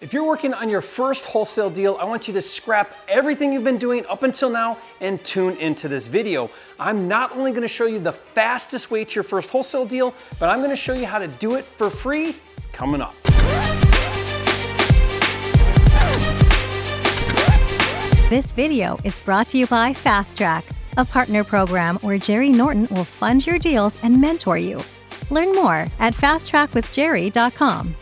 If you're working on your first wholesale deal, I want you to scrap everything you've been doing up until now and tune into this video. I'm not only going to show you the fastest way to your first wholesale deal, but I'm going to show you how to do it for free coming up. This video is brought to you by Fast Track, a partner program where Jerry Norton will fund your deals and mentor you. Learn more at fasttrackwithjerry.com.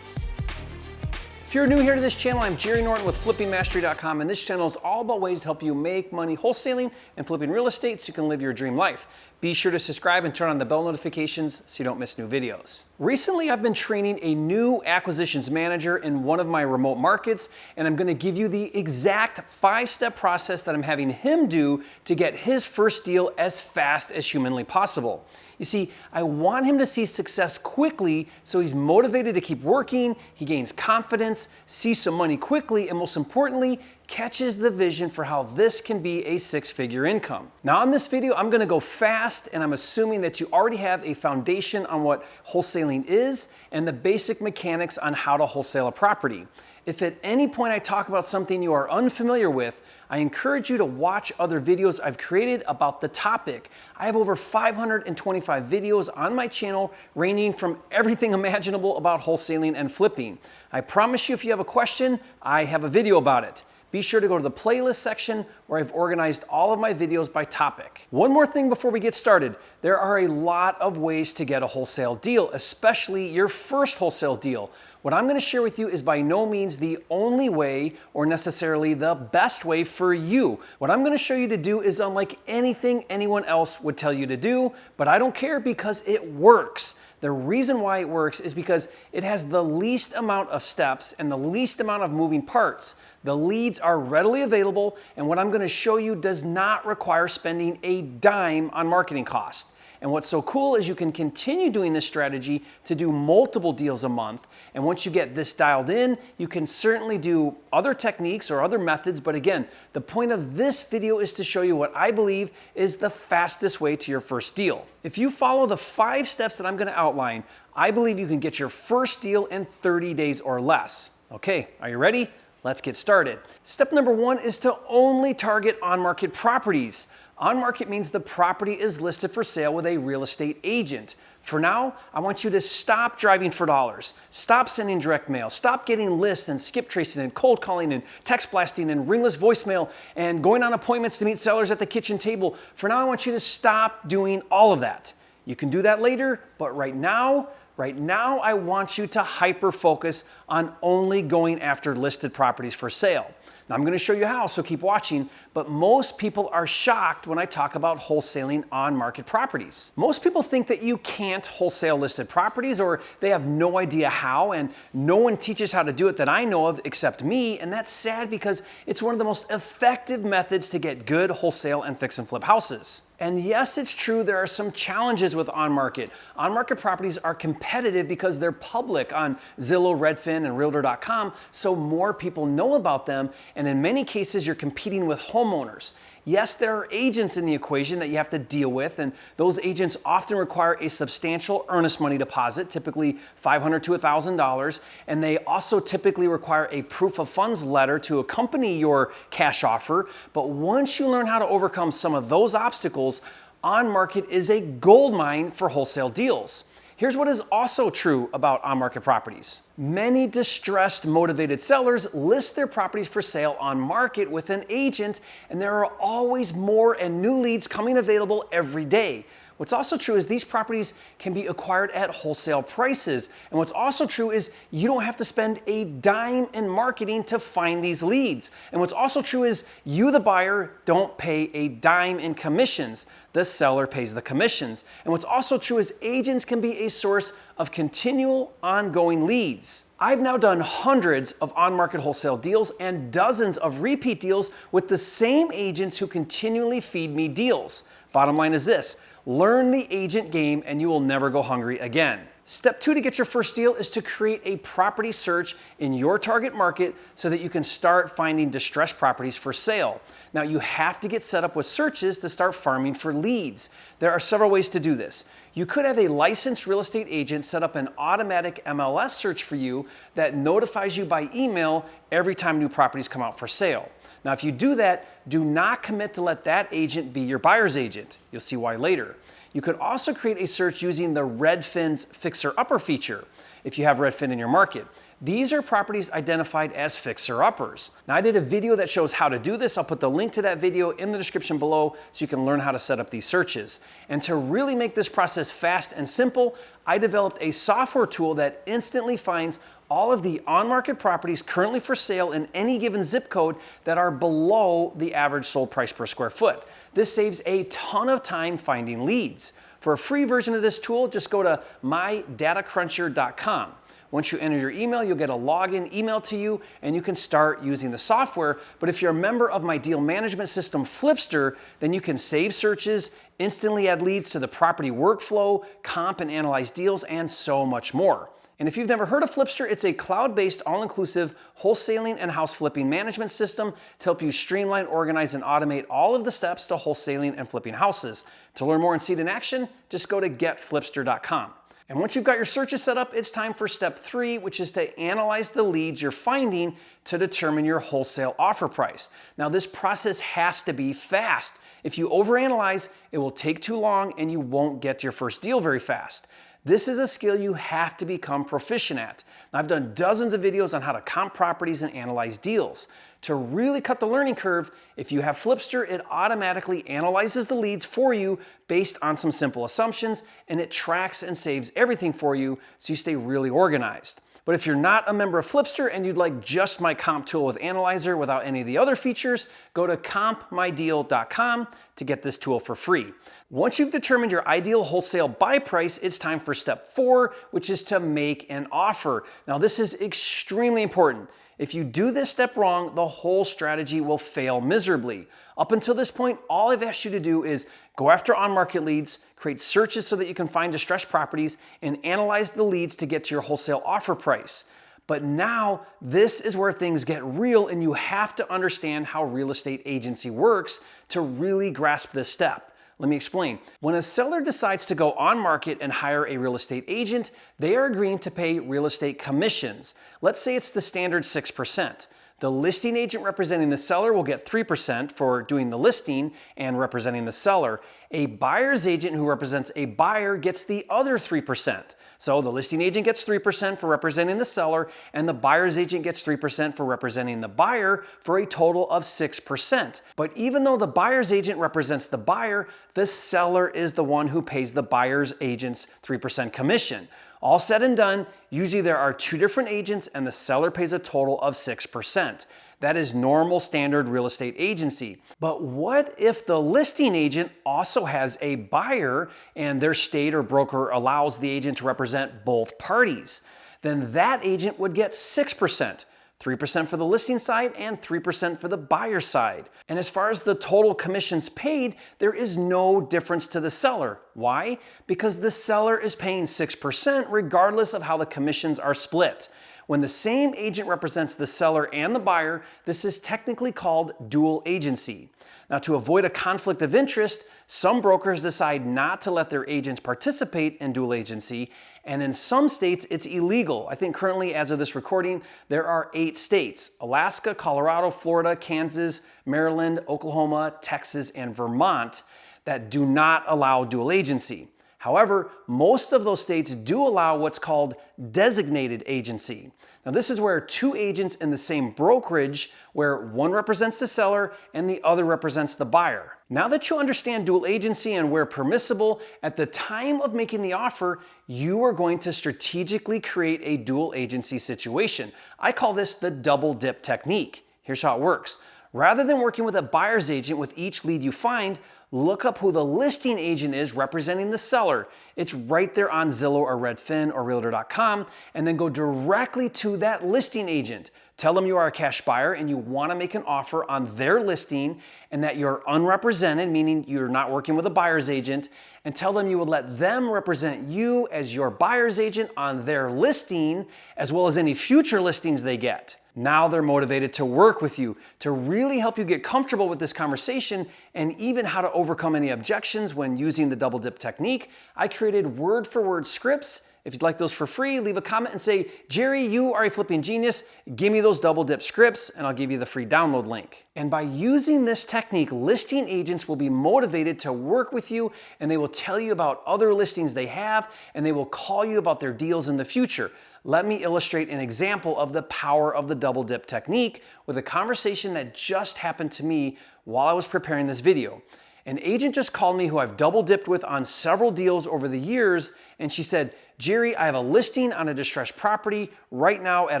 If you're new here to this channel, I'm Jerry Norton with flippingmastery.com, and this channel is all about ways to help you make money wholesaling and flipping real estate so you can live your dream life. Be sure to subscribe and turn on the bell notifications so you don't miss new videos. Recently, I've been training a new acquisitions manager in one of my remote markets, and I'm going to give you the exact 5-step process that I'm having him do to get his first deal as fast as humanly possible. You see, I want him to see success quickly so he's motivated to keep working, he gains confidence, sees some money quickly, and most importantly, catches the vision for how this can be a 6-figure income. Now in this video, I'm gonna go fast, and I'm assuming that you already have a foundation on what wholesaling is and the basic mechanics on how to wholesale a property. If at any point I talk about something you are unfamiliar with, I encourage you to watch other videos I've created about the topic. I have over 525 videos on my channel ranging from everything imaginable about wholesaling and flipping. I promise you, if you have a question, I have a video about it. Be sure to go to the playlist section where I've organized all of my videos by topic. One more thing before we get started. There are a lot of ways to get a wholesale deal, especially your first wholesale deal. What I'm going to share with you is by no means the only way or necessarily the best way for you. What I'm going to show you to do is unlike anything anyone else would tell you to do, but I don't care because it works. The reason why it works is because it has the least amount of steps and the least amount of moving parts. The leads are readily available, and what I'm going to show you does not require spending a dime on marketing cost. And what's so cool is you can continue doing this strategy to do multiple deals a month. And once you get this dialed in, you can certainly do other techniques or other methods. But again, the point of this video is to show you what I believe is the fastest way to your first deal. If you follow the 5 steps that I'm going to outline, I believe you can get your first deal in 30 days or less. Okay, are you ready? Let's get started. Step number 1 is to only target on-market properties. On-market means the property is listed for sale with a real estate agent. For now, I want you to stop driving for dollars. Stop sending direct mail. Stop getting lists and skip tracing and cold calling and text blasting and ringless voicemail and going on appointments to meet sellers at the kitchen table. For now, I want you to stop doing all of that. You can do that later, but right now, I want you to hyper-focus on only going after listed properties for sale. Now, I'm going to show you how, so keep watching, but most people are shocked when I talk about wholesaling on-market properties. Most people think that you can't wholesale listed properties, or they have no idea how, and no one teaches how to do it that I know of except me, and that's sad because it's one of the most effective methods to get good wholesale and fix and flip houses. And yes, it's true, there are some challenges with on-market. On-market properties are competitive because they're public on Zillow, Redfin, and Realtor.com, so more people know about them, and in many cases, you're competing with homeowners. Yes, there are agents in the equation that you have to deal with, and those agents often require a substantial earnest money deposit, typically $500 to $1,000, and they also typically require a proof of funds letter to accompany your cash offer. But once you learn how to overcome some of those obstacles, on-market is a goldmine for wholesale deals. Here's what is also true about on-market properties. Many distressed, motivated sellers list their properties for sale on market with an agent, and there are always more and new leads coming available every day. What's also true is these properties can be acquired at wholesale prices. And what's also true is you don't have to spend a dime in marketing to find these leads. And what's also true is you, the buyer, don't pay a dime in commissions. The seller pays the commissions. And what's also true is agents can be a source of continual, ongoing leads. I've now done hundreds of on-market wholesale deals and dozens of repeat deals with the same agents who continually feed me deals. Bottom line is this: learn the agent game and you will never go hungry again. Step 2 to get your first deal is to create a property search in your target market so that you can start finding distressed properties for sale. Now, you have to get set up with searches to start farming for leads. There are several ways to do this. You could have a licensed real estate agent set up an automatic MLS search for you that notifies you by email every time new properties come out for sale. Now, if you do that, do not commit to let that agent be your buyer's agent. You'll see why later. You could also create a search using the Redfin's fixer-upper feature if you have Redfin in your market. These are properties identified as fixer-uppers. Now, I did a video that shows how to do this. I'll put the link to that video in the description below so you can learn how to set up these searches. And to really make this process fast and simple, I developed a software tool that instantly finds all of the on-market properties currently for sale in any given zip code that are below the average sold price per square foot. This saves a ton of time finding leads. For a free version of this tool, just go to mydatacruncher.com. Once you enter your email, you'll get a login email to you and you can start using the software. But if you're a member of my deal management system, Flipster, then you can save searches, instantly add leads to the property workflow, comp and analyze deals, and so much more. And if you've never heard of Flipster, it's a cloud-based, all-inclusive wholesaling and house flipping management system to help you streamline, organize, and automate all of the steps to wholesaling and flipping houses. To learn more and see it in action, just go to getflipster.com. And once you've got your searches set up, it's time for step 3, which is to analyze the leads you're finding to determine your wholesale offer price. Now, this process has to be fast. If you overanalyze, it will take too long and you won't get your first deal very fast. This is a skill you have to become proficient at. Now, I've done dozens of videos on how to comp properties and analyze deals. To really cut the learning curve, if you have Flipster, it automatically analyzes the leads for you based on some simple assumptions, and it tracks and saves everything for you so you stay really organized. But if you're not a member of Flipster and you'd like just my comp tool with Analyzer without any of the other features, go to compmydeal.com to get this tool for free. Once you've determined your ideal wholesale buy price, it's time for step 4, which is to make an offer. Now, this is extremely important. If you do this step wrong, the whole strategy will fail miserably. Up until this point, all I've asked you to do is go after on-market leads, create searches so that you can find distressed properties, and analyze the leads to get to your wholesale offer price. But now, this is where things get real, and you have to understand how real estate agency works to really grasp this step. Let me explain. When a seller decides to go on market and hire a real estate agent, they are agreeing to pay real estate commissions. Let's say it's the standard 6%. The listing agent representing the seller will get 3% for doing the listing and representing the seller. A buyer's agent who represents a buyer gets the other 3%. So the listing agent gets 3% for representing the seller, and the buyer's agent gets 3% for representing the buyer, for a total of 6%. But even though the buyer's agent represents the buyer, the seller is the one who pays the buyer's agent's 3% commission. All said and done, usually there are 2 different agents and the seller pays a total of 6%. That is normal standard real estate agency. But what if the listing agent also has a buyer and their state or broker allows the agent to represent both parties? Then that agent would get 6%. 3% for the listing side and 3% for the buyer side. And as far as the total commissions paid, there is no difference to the seller. Why? Because the seller is paying 6% regardless of how the commissions are split. When the same agent represents the seller and the buyer, this is technically called dual agency. Now, to avoid a conflict of interest, some brokers decide not to let their agents participate in dual agency, and in some states, it's illegal. I think currently, as of this recording, there are 8 states: Alaska, Colorado, Florida, Kansas, Maryland, Oklahoma, Texas, and Vermont that do not allow dual agency. However, most of those states do allow what's called designated agency. Now, this is where 2 agents in the same brokerage, where one represents the seller and the other represents the buyer. Now that you understand dual agency and where permissible, at the time of making the offer, you are going to strategically create a dual agency situation. I call this the double dip technique. Here's how it works. Rather than working with a buyer's agent with each lead you find, look up who the listing agent is representing the seller. It's right there on Zillow or Redfin or Realtor.com, and then go directly to that listing agent. Tell them you are a cash buyer and you want to make an offer on their listing and that you're unrepresented, meaning you're not working with a buyer's agent, and tell them you would let them represent you as your buyer's agent on their listing, as well as any future listings they get. Now they're motivated to work with you, to really help you get comfortable with this conversation and even how to overcome any objections when using the double dip technique. I created word for word scripts. If you'd like those for free, leave a comment and say, Jerry, you are a flipping genius. Give me those double dip scripts and I'll give you the free download link. And by using this technique, listing agents will be motivated to work with you, and they will tell you about other listings they have, and they will call you about their deals in the future. Let me illustrate an example of the power of the double dip technique with a conversation that just happened to me while I was preparing this video. An agent just called me who I've double dipped with on several deals over the years, and she said, Jerry, I have a listing on a distressed property right now at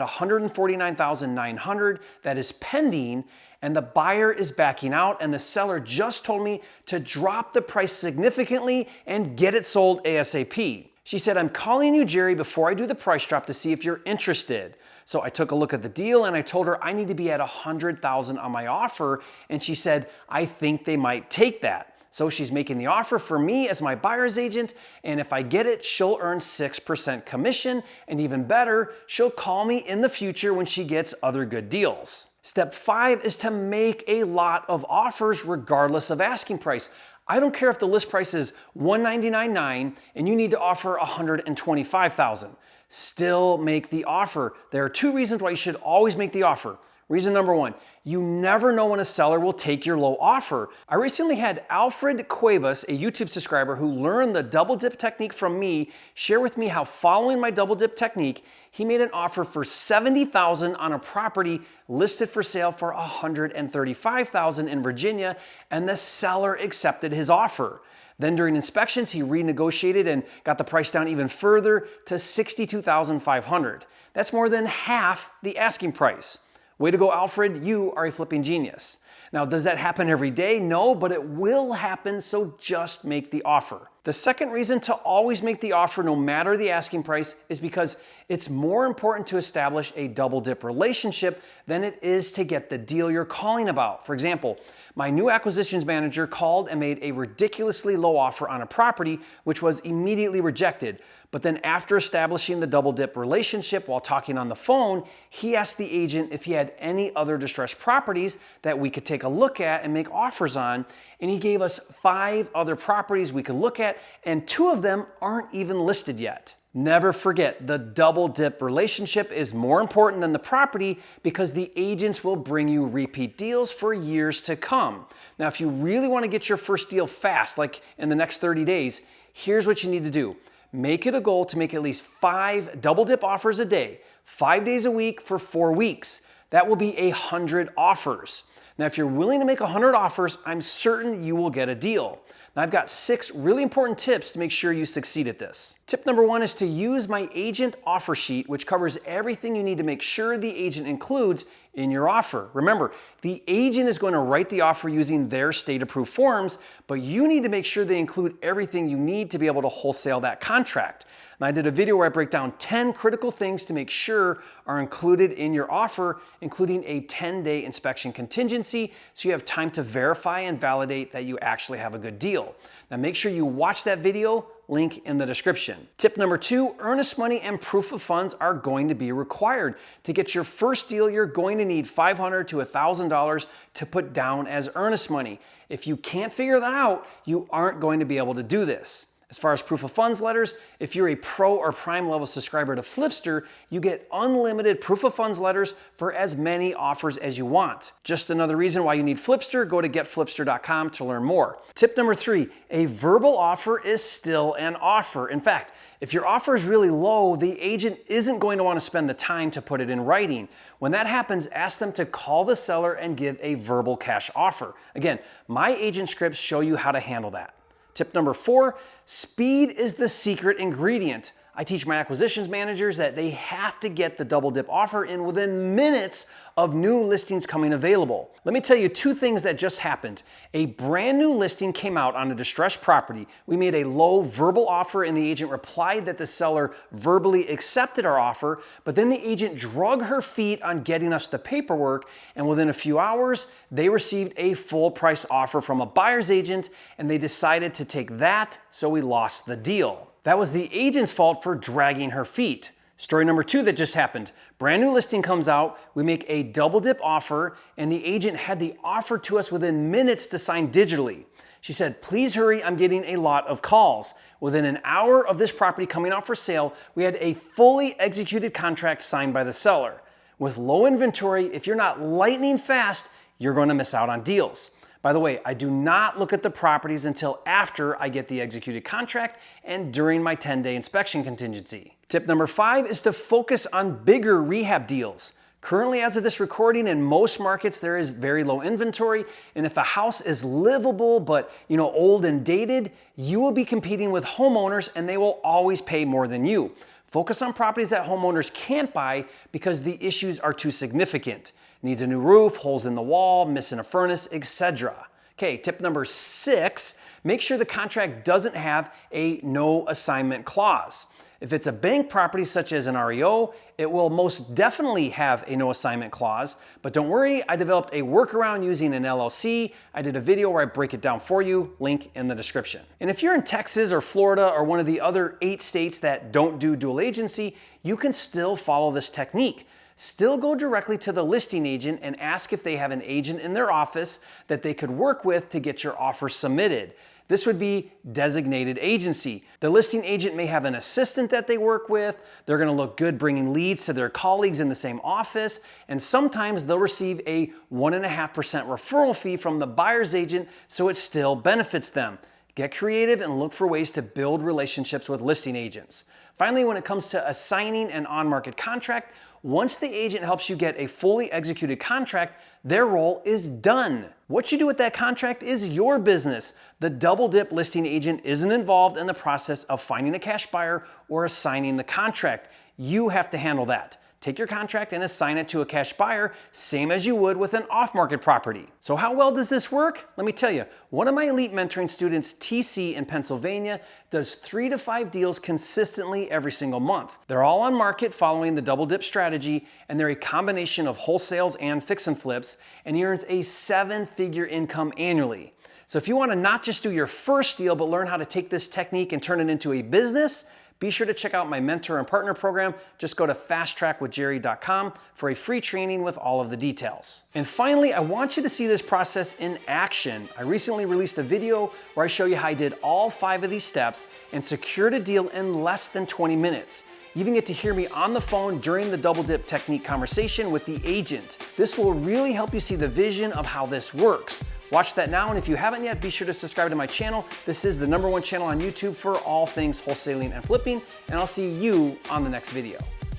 $149,900 that is pending, and the buyer is backing out, and the seller just told me to drop the price significantly and get it sold ASAP. She said, I'm calling you, Jerry, before I do the price drop to see if you're interested. So I took a look at the deal and I told her I need to be at $100,000 on my offer. And she said, I think they might take that. So she's making the offer for me as my buyer's agent. And if I get it, she'll earn 6% commission. And even better, she'll call me in the future when she gets other good deals. Step 5 is to make a lot of offers regardless of asking price. I don't care if the list price is $199.9 and you need to offer $125,000. Still make the offer. There are 2 reasons why you should always make the offer. Reason number 1, you never know when a seller will take your low offer. I recently had Alfred Cuevas, a YouTube subscriber who learned the double dip technique from me, share with me how following my double dip technique, he made an offer for $70,000 on a property listed for sale for $135,000 in Virginia, and the seller accepted his offer. Then during inspections, he renegotiated and got the price down even further to $62,500. That's more than half the asking price. Way to go, Alfred. You are a flipping genius. Now, does that happen every day? No, but it will happen, so just make the offer. The second reason to always make the offer no matter the asking price is because it's more important to establish a double dip relationship than it is to get the deal you're calling about. For example, my new acquisitions manager called and made a ridiculously low offer on a property, which was immediately rejected. But then after establishing the double dip relationship while talking on the phone, he asked the agent if he had any other distressed properties that we could take a look at and make offers on. And he gave us 5 other properties we could look at, and 2 of them aren't even listed yet. Never forget, the double dip relationship is more important than the property because the agents will bring you repeat deals for years to come. Now, if you really want to get your first deal fast, like in the next 30 days, here's what you need to do. Make it a goal to make at least 5 double dip offers a day, 5 days a week for 4 weeks. That will be 100 offers. Now, if you're willing to make 100 offers, I'm certain you will get a deal. Now, I've got 6 really important tips to make sure you succeed at this. Tip number 1 is to use my agent offer sheet, which covers everything you need to make sure the agent includes in your offer. Remember, the agent is going to write the offer using their state-approved forms, but you need to make sure they include everything you need to be able to wholesale that contract. And I did a video where I break down 10 critical things to make sure are included in your offer, including a 10-day inspection contingency, so you have time to verify and validate that you actually have a good deal. Now make sure you watch that video, link in the description. Tip number 2, earnest money and proof of funds are going to be required. To get your first deal, you're going to need $500 to $1,000 to put down as earnest money. If you can't figure that out, you aren't going to be able to do this. As far as proof of funds letters, if you're a pro or prime level subscriber to Flipster, you get unlimited proof of funds letters for as many offers as you want. Just another reason why you need Flipster. Go to getflipster.com to learn more. Tip number 3, a verbal offer is still an offer. In fact, if your offer is really low, the agent isn't going to want to spend the time to put it in writing. When that happens, ask them to call the seller and give a verbal cash offer. Again, my agent scripts show you how to handle that. Tip number 4, speed is the secret ingredient. I teach my acquisitions managers that they have to get the double dip offer in within minutes of new listings coming available. Let me tell you 2 things that just happened. A brand new listing came out on a distressed property. We made a low verbal offer and the agent replied that the seller verbally accepted our offer, but then the agent drug her feet on getting us the paperwork, and within a few hours, they received a full price offer from a buyer's agent and they decided to take that, so we lost the deal. That was the agent's fault for dragging her feet. Story number 2 that just happened. Brand new listing comes out, we make a double dip offer, and the agent had the offer to us within minutes to sign digitally. She said, please hurry, I'm getting a lot of calls. Within an hour of this property coming out for sale, we had a fully executed contract signed by the seller. With low inventory, if you're not lightning fast, you're going to miss out on deals. By the way, I do not look at the properties until after I get the executed contract and during my 10-day inspection contingency. Tip number 5 is to focus on bigger rehab deals. Currently, as of this recording, in most markets, there is very low inventory, and if a house is livable but old and dated, you will be competing with homeowners and they will always pay more than you. Focus on properties that homeowners can't buy because the issues are too significant. Needs a new roof, holes in the wall, missing a furnace, etc. Okay, tip number 6, make sure the contract doesn't have a no assignment clause. If it's a bank property such as an REO, it will most definitely have a no assignment clause, but don't worry, I developed a workaround using an LLC. I did a video where I break it down for you, link in the description. And if you're in Texas or Florida or one of the other 8 states that don't do dual agency, you can still follow this technique. Still go directly to the listing agent and ask if they have an agent in their office that they could work with to get your offer submitted. This would be designated agency. The listing agent may have an assistant that they work with. They're going to look good bringing leads to their colleagues in the same office. And sometimes they'll receive a 1.5% referral fee from the buyer's agent, so it still benefits them. Get creative and look for ways to build relationships with listing agents. Finally, when it comes to assigning an on-market contract, once the agent helps you get a fully executed contract, their role is done. What you do with that contract is your business. The double dip listing agent isn't involved in the process of finding a cash buyer or assigning the contract. You have to handle that. Take your contract and assign it to a cash buyer, same as you would with an off-market property. So how well does this work? Let me tell you, one of my elite mentoring students, TC in Pennsylvania, does 3 to 5 deals consistently every single month. They're all on market following the double dip strategy, and they're a combination of wholesales and fix and flips, and he earns a 7-figure income annually. So if you want to not just do your first deal, but learn how to take this technique and turn it into a business, be sure to check out my mentor and partner program. Just go to fasttrackwithjerry.com for a free training with all of the details. And finally, I want you to see this process in action. I recently released a video where I show you how I did all 5 of these steps and secured a deal in less than 20 minutes. You even get to hear me on the phone during the double dip technique conversation with the agent. This will really help you see the vision of how this works. Watch that now, and if you haven't yet, be sure to subscribe to my channel. This is the #1 channel on YouTube for all things wholesaling and flipping, and I'll see you on the next video.